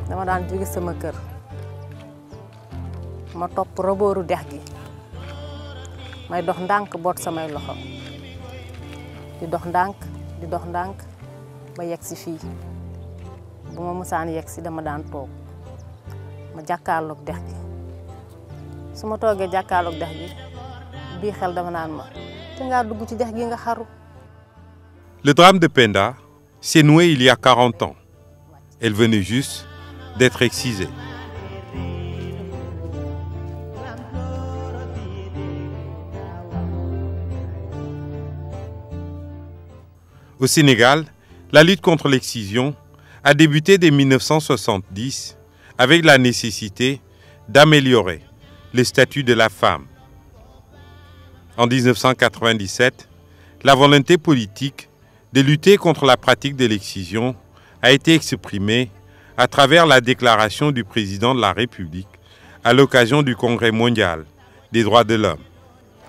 dama daan jóge sama kër ma topp robooru dex gi may dox ndànk boot samay loxo di dox ndànk ba yegg si fii bu ma musaan yegg si dama daan toog ma jàkkaarloog dex gi su ma toogee jàkkaarloog dex gi bii xel dama naan ma te ngaa dugg ci dex gi nga xaru. Le drame de Penda s'est noué il y a 40 ans. Elle venait juste d'être excisée. Au Sénégal, la lutte contre l'excision a débuté dès 1970 avec la nécessité d'améliorer le statut de la femme. En 1997, la volonté politique de lutter contre la pratique de l'excision a été exprimée à travers la déclaration du président de la République à l'occasion du Congrès mondial des droits de l'homme.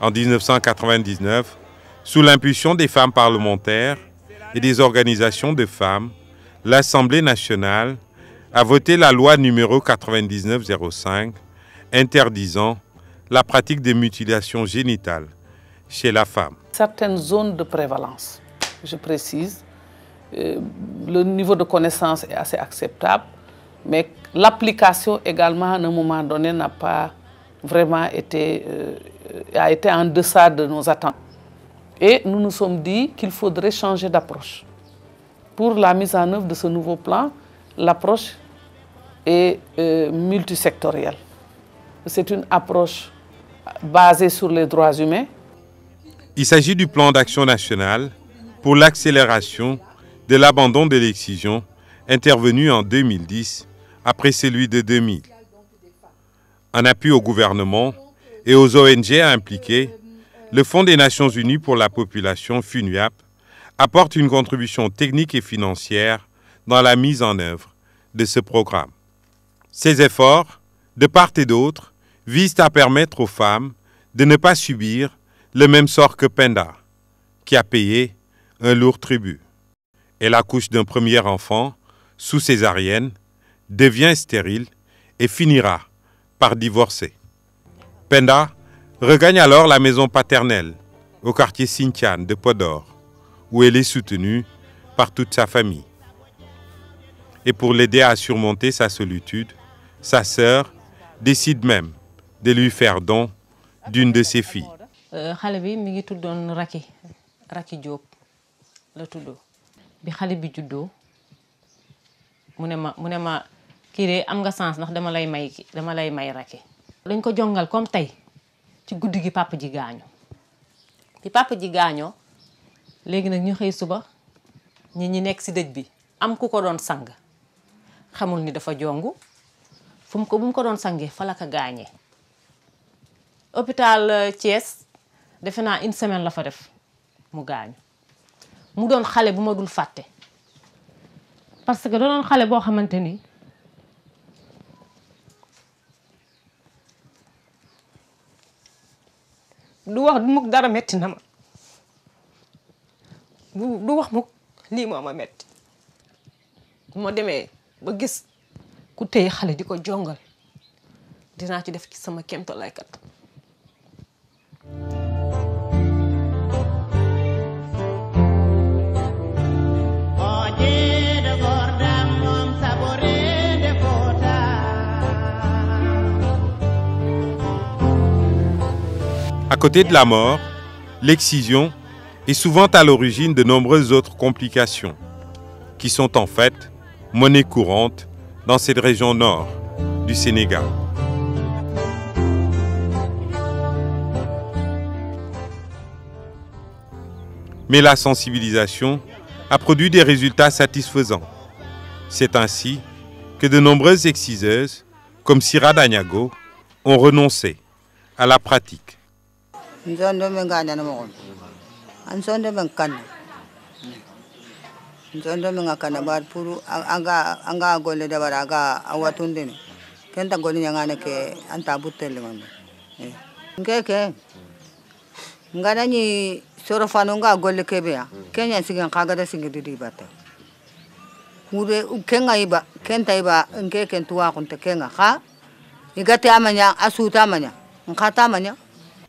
En 1999, sous l'impulsion des femmes parlementaires et des organisations de femmes, l'Assemblée nationale a voté la loi numéro 9905 interdisant la pratique des mutilations génitales chez la femme. Certaines zones de prévalence, je précise, le niveau de connaissance est assez acceptable, mais l'application également à un moment donné n'a pas vraiment été, a été en deçà de nos attentes. Et nous nous sommes dit qu'il faudrait changer d'approche. Pour la mise en œuvre de ce nouveau plan, l'approche est multisectorielle. C'est une approche basée sur les droits humains. Il s'agit du plan d'action national pour l'accélération de l'abandon de l'excision intervenu en 2010 après celui de 2000. En appui au gouvernement et aux ONG impliquées, le Fonds des Nations Unies pour la population, FUNUAP, apporte une contribution technique et financière dans la mise en œuvre de ce programme. Ces efforts, de part et d'autre, visent à permettre aux femmes de ne pas subir le même sort que Penda, qui a payé un lourd tribut. Elle accouche d'un premier enfant sous césarienne, devient stérile et finira par divorcer. Penda regagne alors la maison paternelle au quartier Sintiane de Podor, où elle est soutenue par toute sa famille. Et pour l'aider à surmonter sa solitude, sa sœur décide même de lui faire don d'une de ses filles. xale bi mi ngi tuddoon Raki Diop la tuddoo bi xale bi juddoo mu ne ma kii de am nga sens ndax dama lay may Raki. dañ ko jongal comme tey ci guddi gi papa ji gaañu bi papa ji gaañoo léegi nag ñu xëy suba ñi nekk si dëj bi am ku ko doon sang xamul ni dafa jongu bu mu ko doon sangee fa la ko gaañee. Hôpital Thiès defe naa une semaine la fa def mu gaañu mu doon xale bu ma dul fàtte parce que doon xale boo xamante ni du wax du mukk dara metti na ma du wax mukk lii moo ma metti bu ma demee ba gis ku téye xale di ko jongal dinaa ci def ci sama kéemtalaay kat. À côté de la mort, l'excision est souvent à l'origine de nombreuses autres complications qui sont en fait monnaie courante dans cette région nord du Sénégal. Mais la sensibilisation a produit des résultats satisfaisants C'est ainsi que de nombreuses exciseuses, comme Sira Dagnago, ont renoncé à la pratique.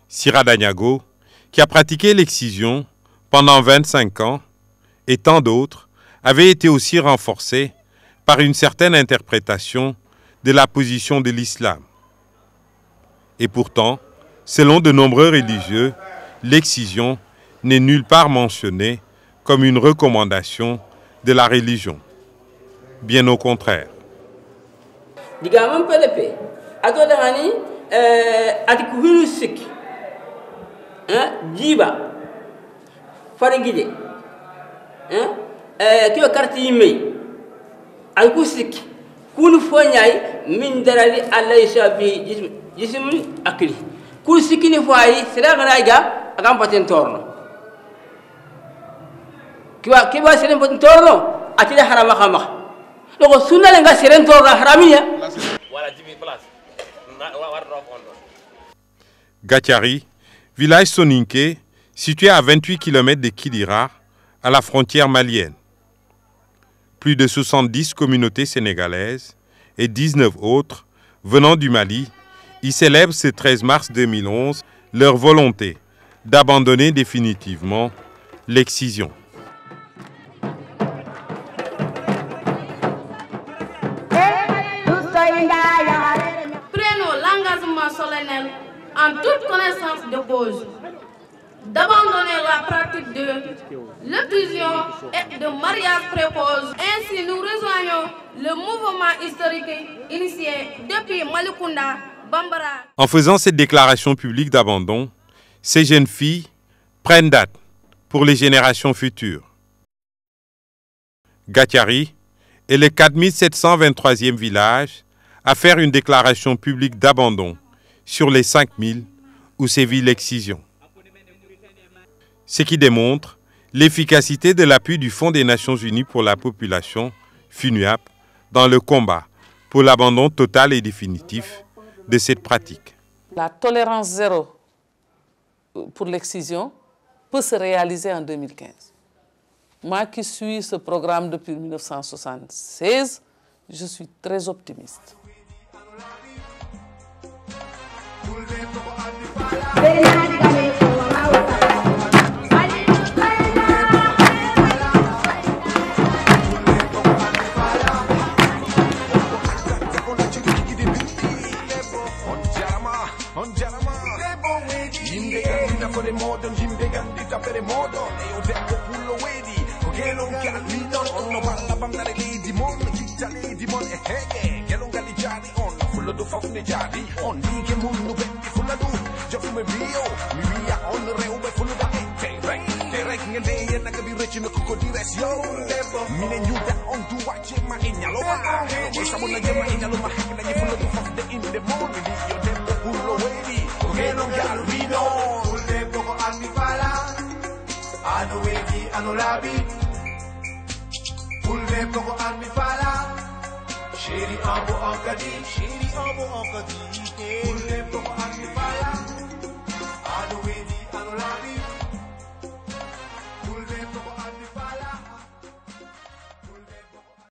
Sira Dagnago, qui a pratiqué l'excision pendant 25 ans, et tant d'autres, avait été aussi renforcée par une certaine interprétation de la position de l'islam. Et pourtant, selon de nombreux religieux, l'excision n'est nulle part mentionnée comme une recommandation de la religion. Bien au contraire. Kiwa karti yimay ay ku sik kunu foñay min darali alaysa bi jism akli ku sikini foyi sira ngana ga agam paten torno kiwa seren paten torno atile harama khama loko sunna nga seren torno haramiya wala jibi place war rof ondo. Gatiari, village soninké situé à 28 km de Kidira, à la frontière malienne. Plus de 70 communautés sénégalaises et 19 autres venant du Mali y célèbrent ce 13 mars 2011 leur volonté d'abandonner définitivement l'excision. Prenons l'engagement solennel en toute connaissance de cause d'abandonner la pratique de l'excision et de mariage précoce. Ainsi, nous rejoignons le mouvement historique initié depuis Malikounda, Bambara. En faisant cette déclaration publique d'abandon, ces jeunes filles prennent date pour les générations futures. Gatiari est le 4723e village à faire une déclaration publique d'abandon sur les 5000 où sévit l'excision. Ce qui démontre l'efficacité de l'appui du Fonds des Nations Unies pour la population, FUNUAP, dans le combat pour l'abandon total et définitif de cette pratique. La tolérance zéro pour l'excision peut se réaliser en 2015. Moi qui suis ce programme depuis 1976, je suis très optimiste. Shiri abo angkadi,